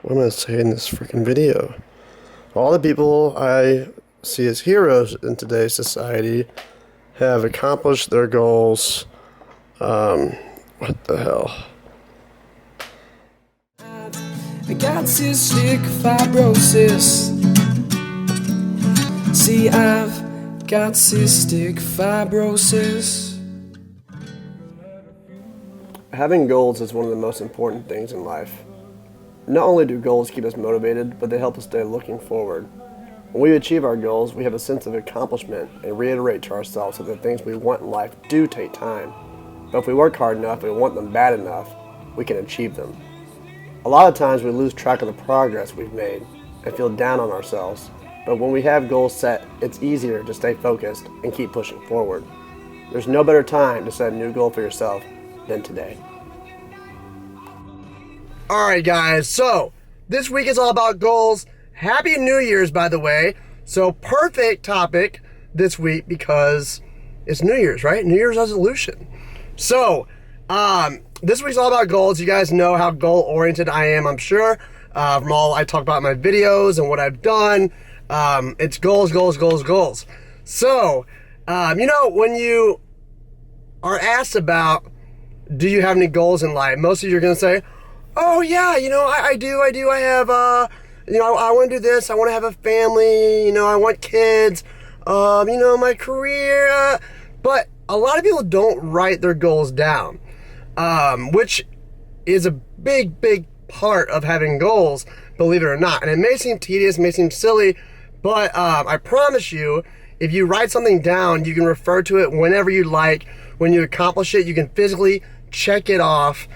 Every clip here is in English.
What am I going to say in this freaking video? All the people I see as heroes in today's society have accomplished their goals. What the hell? I got cystic fibrosis. See, I've got cystic fibrosis. Having goals is one of the most important things in life. Not only do goals keep us motivated, but they help us stay looking forward. When we achieve our goals, we have a sense of accomplishment and reiterate to ourselves that the things we want in life do take time. But if we work hard enough and want them bad enough, we can achieve them. A lot of times we lose track of the progress we've made and feel down on ourselves. But when we have goals set, it's easier to stay focused and keep pushing forward. There's no better time to set a new goal for yourself than today. Alright guys, so this week is all about goals. Happy New Year's, by the way. So perfect topic this week because it's New Year's, right? New Year's resolution. So, this week's all about goals. You guys know how goal-oriented I am, I'm sure. From all I talk about in my videos and what I've done. It's goals, goals, goals, goals. So, when you are asked about, do you have any goals in life? Most of you are going to say, oh yeah, I do. I have, I want to do this. I want to have a family. I want kids. My career. But a lot of people don't write their goals down, which is a big, big part of having goals, believe it or not. And it may seem tedious, may seem silly, but I promise you, if you write something down, you can refer to it whenever you like. When you accomplish it, you can physically check it off.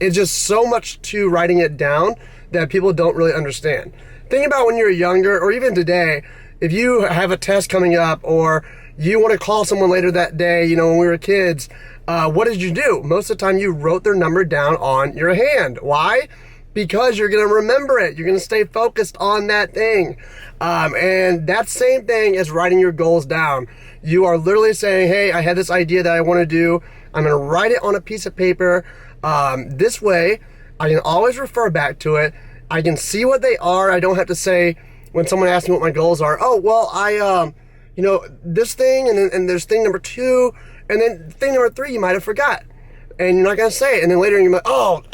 It's just so much to writing it down that people don't really understand. Think about when you're younger, or even today, if you have a test coming up, or you want to call someone later that day, when we were kids, what did you do? Most of the time you wrote their number down on your hand. Why? Because you're going to remember it. You're going to stay focused on that thing. And that same thing as writing your goals down. You are literally saying, hey, I had this idea that I want to do. I'm going to write it on a piece of paper. This way, I can always refer back to it. I can see what they are. I don't have to say, when someone asks me what my goals are, oh, well, this thing, and there's thing number 2, and then thing number 3 you might have forgot. And you're not going to say it. And then later you're like, oh,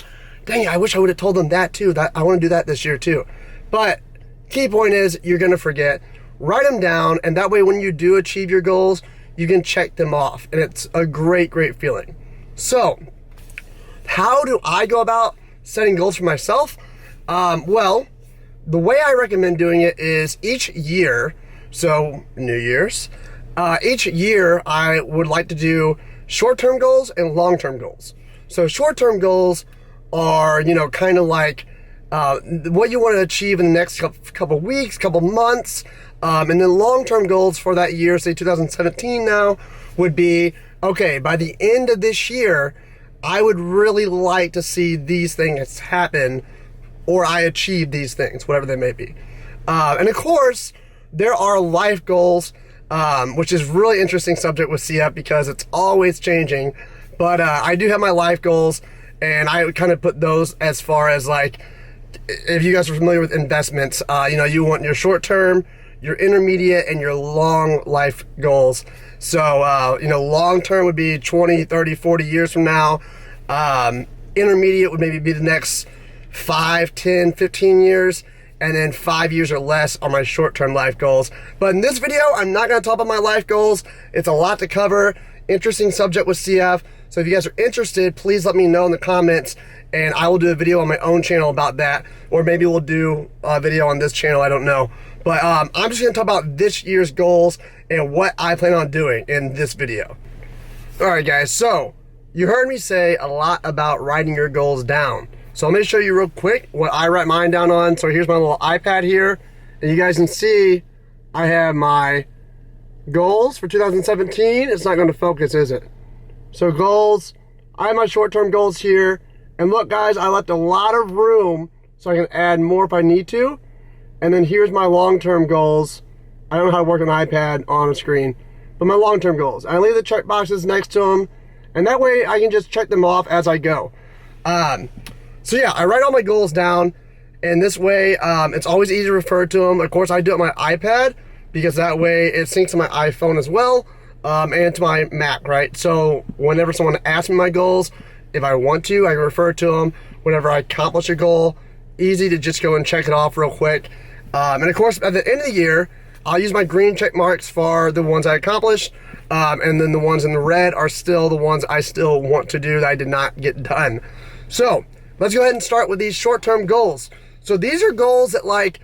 dang it, I wish I would have told them that too. That I want to do that this year too. But key point is, you're going to forget. Write them down, and that way when you do achieve your goals, you can check them off. And it's a great, great feeling. So, how do I go about setting goals for myself? Well, the way I recommend doing it is each year, so New Year's, each year I would like to do short-term goals and long-term goals. So short-term goals are, kind of like what you want to achieve in the next couple weeks, couple months. And then long-term goals for that year, say 2017 now, would be, okay, by the end of this year, I would really like to see these things happen, or I achieve these things, whatever they may be. And of course, there are life goals, which is really interesting subject with CF because it's always changing. But I do have my life goals, and I would kind of put those as far as like, if you guys are familiar with investments, you want your short term, your intermediate, and your long life goals. So, long term would be 20, 30, 40 years from now. Intermediate would maybe be the next 5, 10, 15 years. And then 5 years or less are my short-term life goals. But in this video, I'm not going to talk about my life goals. It's a lot to cover. Interesting subject with CF. So if you guys are interested, please let me know in the comments, and I will do a video on my own channel about that. Or maybe we'll do a video on this channel, I don't know. But I'm just going to talk about this year's goals and what I plan on doing in this video. Alright guys, so you heard me say a lot about writing your goals down. So I'm going to show you real quick what I write mine down on. So here's my little iPad here. And you guys can see I have my goals for 2017. It's not going to focus, is it? So goals, I have my short-term goals here. And look guys, I left a lot of room so I can add more if I need to. And then here's my long-term goals. I don't know how to work an iPad on a screen, but my long-term goals. I leave the check boxes next to them, and that way I can just check them off as I go. So yeah, I write all my goals down, And this way, it's always easy to refer to them. Of course, I do it on my iPad because that way it syncs to my iPhone as well, and to my Mac, right? So whenever someone asks me my goals, if I want to, I can refer to them. Whenever I accomplish a goal, easy to just go and check it off real quick. And of course, at the end of the year, I'll use my green check marks for the ones I accomplished, and then the ones in the red are still the ones I still want to do that I did not get done. So let's go ahead and start with these short-term goals. So these are goals that like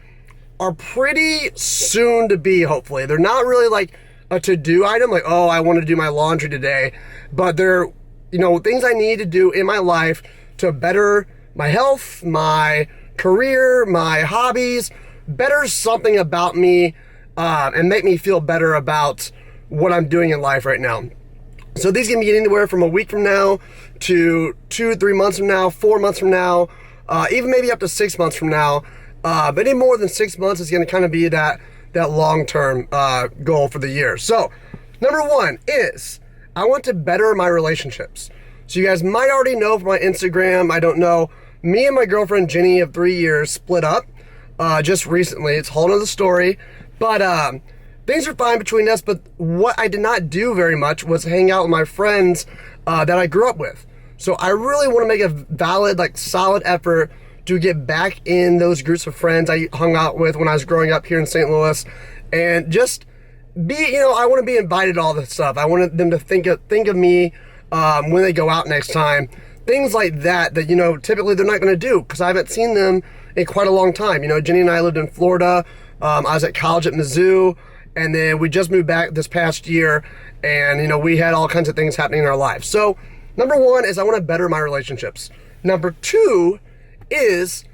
are pretty soon to be, hopefully. They're not really like a to-do item, like, oh, I want to do my laundry today, but they're, you know, things I need to do in my life to better my health, my career, my hobbies, better something about me, and make me feel better about what I'm doing in life right now. So these can be anywhere from a week from now to 2-3 months from now, 4 months from now, even maybe up to 6 months from now. But any more than 6 months is going to kind of be that long-term goal for the year. So number one is I want to better my relationships. So you guys might already know from my Instagram, I don't know, me and my girlfriend Jenny of 3 years split up just recently. It's a whole nother story. But things are fine between us, but what I did not do very much was hang out with my friends that I grew up with. So I really want to make a valid, like solid effort to get back in those groups of friends I hung out with when I was growing up here in St. Louis, and just be, you know, I want to be invited to all this stuff. I wanted them to think of me when they go out next time. Things like that, you know, typically they're not going to do because I haven't seen them in quite a long time. You know, Jenny and I lived in Florida. I was at college at Mizzou, and then we just moved back this past year, and, you know, we had all kinds of things happening in our lives. So number one is I want to better my relationships. Number two is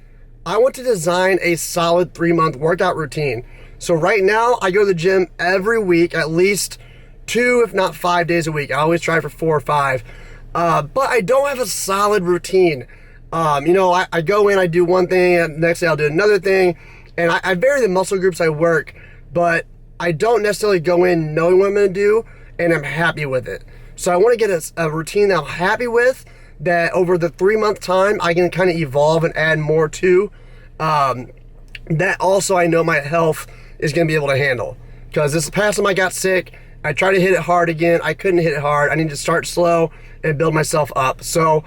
I want to design a solid 3-month workout routine. So right now I go to the gym every week, at least 2, if not 5 days a week. I always try for 4 or 5. But I don't have a solid routine. You know, I go in, I do one thing, and the next day I'll do another thing. And I vary the muscle groups I work, but I don't necessarily go in knowing what I'm going to do, and I'm happy with it. So I want to get a routine that I'm happy with, that over the 3-month time, I can kind of evolve and add more to. That also I know my health is going to be able to handle. Because this past time I got sick, I tried to hit it hard again. I couldn't hit it hard. I need to start slow and build myself up. So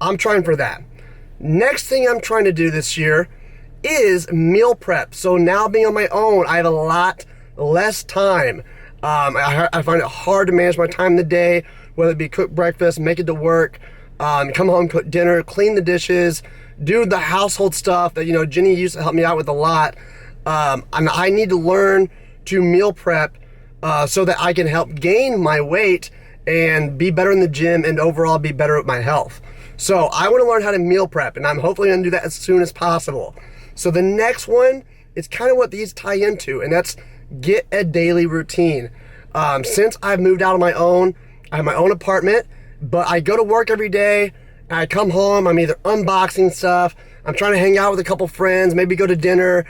I'm trying for that. Next thing I'm trying to do this year is meal prep. So now being on my own, I have a lot less time. I find it hard to manage my time in the day, whether it be cook breakfast, make it to work, come home, cook dinner, clean the dishes, do the household stuff that, you know, Jenny used to help me out with a lot. And I need to learn to meal prep so that I can help gain my weight and be better in the gym and overall be better at my health. So I want to learn how to meal prep, and I'm hopefully going to do that as soon as possible. So the next one is kind of what these tie into, and that's get a daily routine. Since I've moved out on my own, I have my own apartment, but I go to work every day, and I come home, I'm either unboxing stuff, I'm trying to hang out with a couple friends, maybe go to dinner,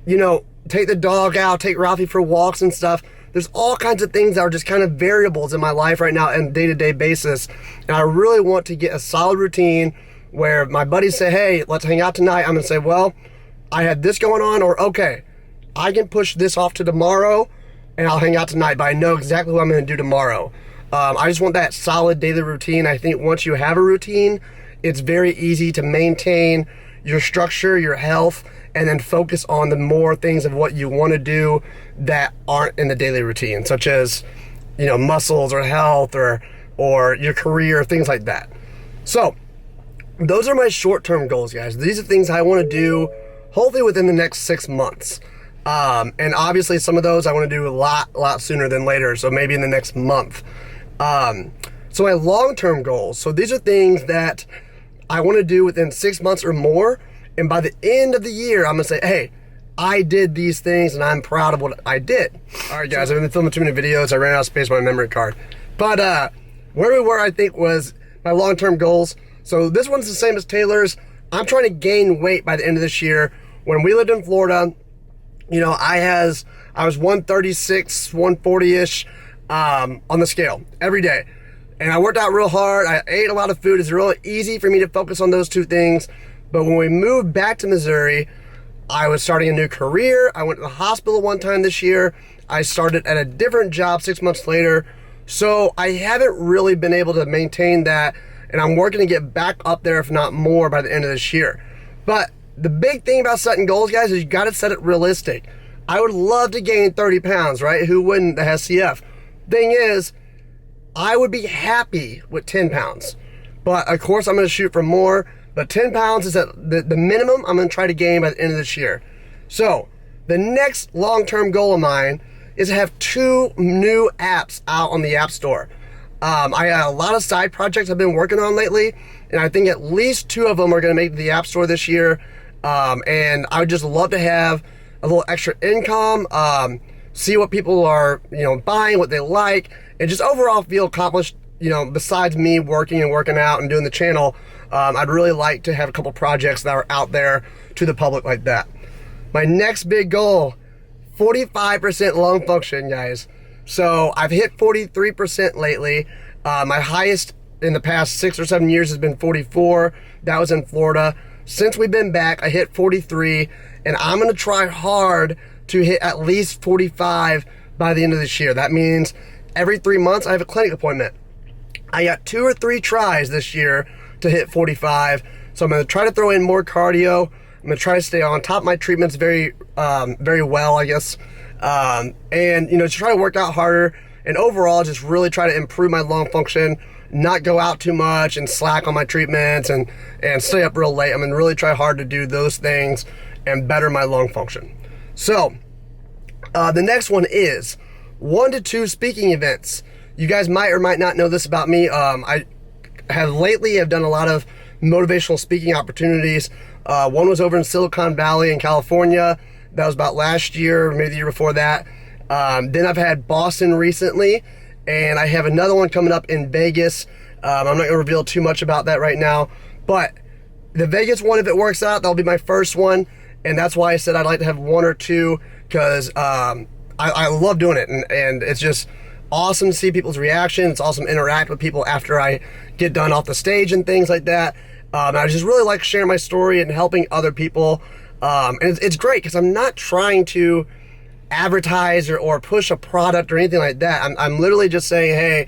you know, take the dog out, take Ralphie for walks and stuff. There's all kinds of things that are just kind of variables in my life right now on a day-to-day basis. And I really want to get a solid routine where my buddies say, hey, let's hang out tonight. I'm going to say, well, I had this going on, or okay, I can push this off to tomorrow and I'll hang out tonight, but I know exactly what I'm going to do tomorrow. I just want that solid daily routine. I think once you have a routine, it's very easy to maintain your structure, your health, and then focus on the more things of what you want to do that aren't in the daily routine, such as, you know, muscles or health or your career, things like that. So those are my short-term goals, guys. These are things I want to do hopefully within the next 6 months. And obviously some of those I want to do a lot sooner than later, so maybe in the next month. So my long-term goals, so these are things that I want to do within 6 months or more. And by the end of the year, I'm going to say, hey, I did these things and I'm proud of what I did. All right, guys, I've been filming too many videos. I ran out of space on my memory card. But where we were, I think, was my long-term goals. So this one's the same as Taylor's. I'm trying to gain weight by the end of this year. When we lived in Florida, you know, I was 136, 140-ish on the scale every day. And I worked out real hard. I ate a lot of food. It's real easy for me to focus on those two things. But when we moved back to Missouri, I was starting a new career. I went to the hospital one time this year. I started at a different job 6 months later. So I haven't really been able to maintain that, and I'm working to get back up there, if not more, by the end of this year. But the big thing about setting goals, guys, is you got to set it realistic. I would love to gain 30 pounds, right? Who wouldn't that has CF? Thing is, I would be happy with 10 pounds. But of course, I'm going to shoot for more. But 10 pounds is at the minimum I'm going to try to gain by the end of this year. So the next long-term goal of mine is to have 2 new apps out on the App Store. I got a lot of side projects I've been working on lately, and I think at least 2 of them are going to make the App Store this year. And I would just love to have a little extra income, see what people are, buying, what they like, and just overall feel accomplished. Besides me working and working out and doing the channel, I'd really like to have a couple projects that are out there to the public like that. My next big goal, 45% lung function, guys. So I've hit 43% lately. My highest in the past 6 or 7 years has been 44. That was in Florida. Since we've been back, I hit 43, and I'm going to try hard to hit at least 45 by the end of this year. That means every 3 months I have a clinic appointment. I got 2 or 3 tries this year to hit 45, so I'm going to try to throw in more cardio. I'm going to try to stay on top of my treatments very well, I guess, and to try to work out harder, and overall just really try to improve my lung function, not go out too much and slack on my treatments, and stay up real late. I'm going to really try hard to do those things and better my lung function. So the next one is 1 to 2 speaking events. You guys might or might not know this about me. I have done a lot of motivational speaking opportunities. One was over in Silicon Valley in California. That was about last year, maybe the year before that. Then I've had Boston recently, and I have another one coming up in Vegas. I'm not going to reveal too much about that right now, but the Vegas one, if it works out, that'll be my first one, and that's why I said I'd like to have 1 or 2, because I love doing it, and it's just awesome to see people's reaction. It's awesome to interact with people after I get done off the stage and things like that. I just really like sharing my story and helping other people. And it's great because I'm not trying to advertise or push a product or anything like that. I'm literally just saying, hey,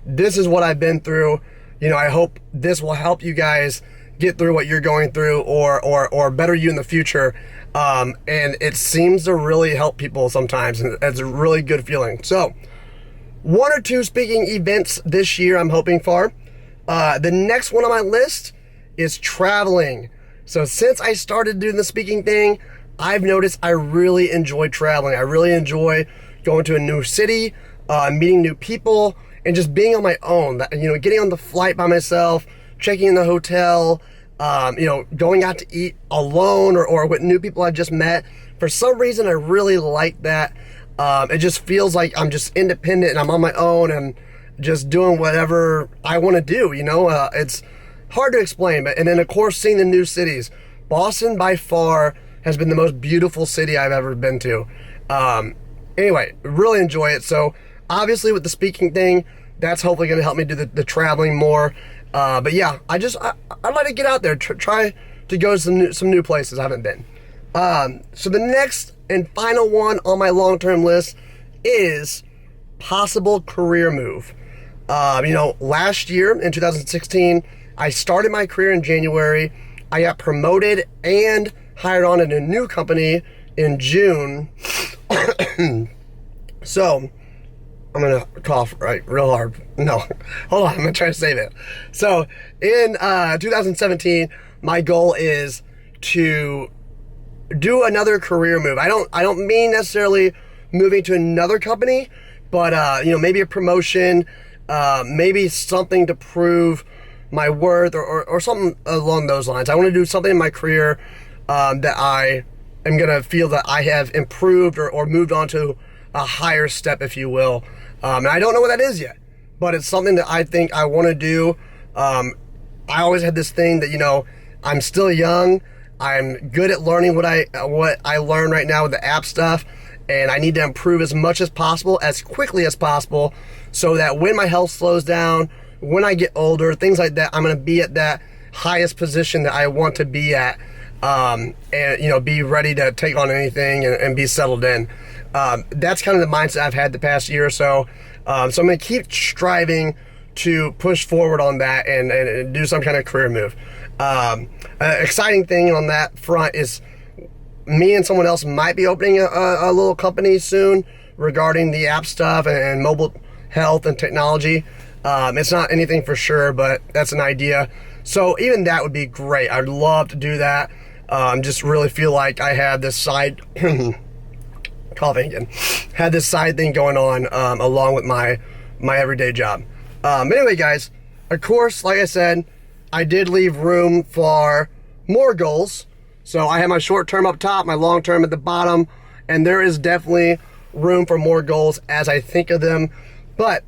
this is what I've been through. I hope this will help you guys get through what you're going through, or better you in the future. And it seems to really help people sometimes, and it's a really good feeling. So 1 or 2 speaking events this year I'm hoping for. The next one on my list is traveling. So since I started doing the speaking thing, I've noticed I really enjoy traveling. I really enjoy going to a new city, meeting new people, and just being on my own. Getting on the flight by myself, checking in the hotel, going out to eat alone or with new people I just met. For some reason, I really like that. It just feels like I'm just independent and I'm on my own and just doing whatever I want to do. It's hard to explain, and then of course seeing the new cities. Boston by far has been the most beautiful city I've ever been to. Anyway, really enjoy it. So obviously with the speaking thing, that's hopefully going to help me do the traveling more. But yeah, I'd like to get out there, try to go to some new places I haven't been. So the next and final one on my long-term list is possible career move. Last year in 2016, I started my career in January. I got promoted and hired on in a new company in June. So I'm gonna cough real hard. No, hold on, I'm gonna try to save it. So in 2017, my goal is to do another career move. I don't mean necessarily moving to another company, but maybe a promotion, maybe something to prove my worth or something along those lines. I want to do something in my career that I am gonna feel that I have improved or moved on to a higher step, if you will. And I don't know what that is yet, but it's something that I think I want to do. I always had this thing that, I'm still young. I'm good at learning what I learn right now with the app stuff, and I need to improve as much as possible, as quickly as possible, so that when my health slows down, when I get older, things like that, I'm going to be at that highest position that I want to be at, and be ready to take on anything and be settled in. That's kind of the mindset I've had the past year or so. So I'm going to keep striving to push forward on that and do some kind of career move. Exciting thing on that front is me and someone else might be opening a little company soon regarding the app stuff and mobile health and technology. It's not anything for sure, but that's an idea. So even that would be great. I'd love to do that. Just really feel like I have this side coughing again. Had this side thing going on along with my everyday job. Anyway, guys, of course, like I said, I did leave room for more goals. So I have my short term up top, my long term at the bottom, and there is definitely room for more goals as I think of them. But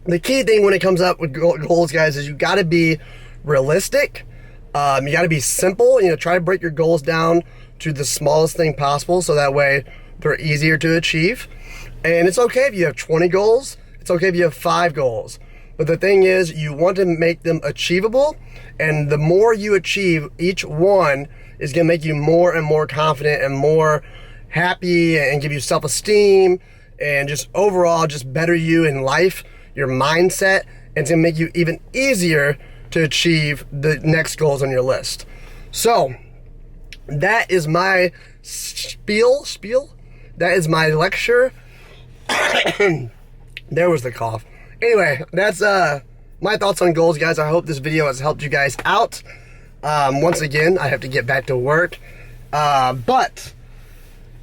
the key thing when it comes up with goals, guys, is you got to be realistic. You got to be simple. Try to break your goals down to the smallest thing possible, so that way they're easier to achieve. And it's okay if you have 20 goals. It's okay if you have 5 goals. But the thing is, you want to make them achievable, and the more you achieve, each one is going to make you more and more confident and more happy and give you self-esteem and just overall just better you in life, your mindset, and it's going to make you even easier to achieve the next goals on your list. So that is my spiel. That is my lecture. There was the cough. Anyway, that's my thoughts on goals, guys. I hope this video has helped you guys out. Once again, I have to get back to work. But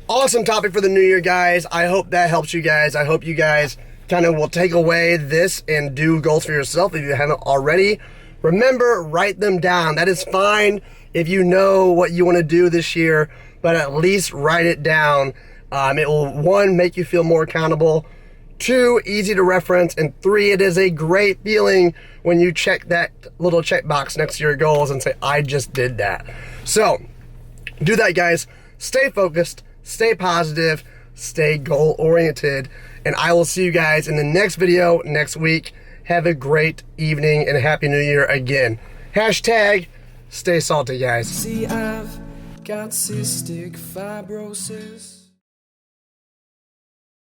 awesome topic for the new year, guys. I hope that helps you guys. I hope you guys kind of will take away this and do goals for yourself if you haven't already. Remember, write them down. That is fine if you know what you want to do this year, but at least write it down. It will, 1, make you feel more accountable, 2, easy to reference, and 3, it is a great feeling when you check that little checkbox next to your goals and say, I just did that. So, do that, guys. Stay focused, stay positive, stay goal-oriented, and I will see you guys in the next video next week. Have a great evening and a Happy New Year again. Hashtag stay salty, guys. See, I've got cystic fibrosis.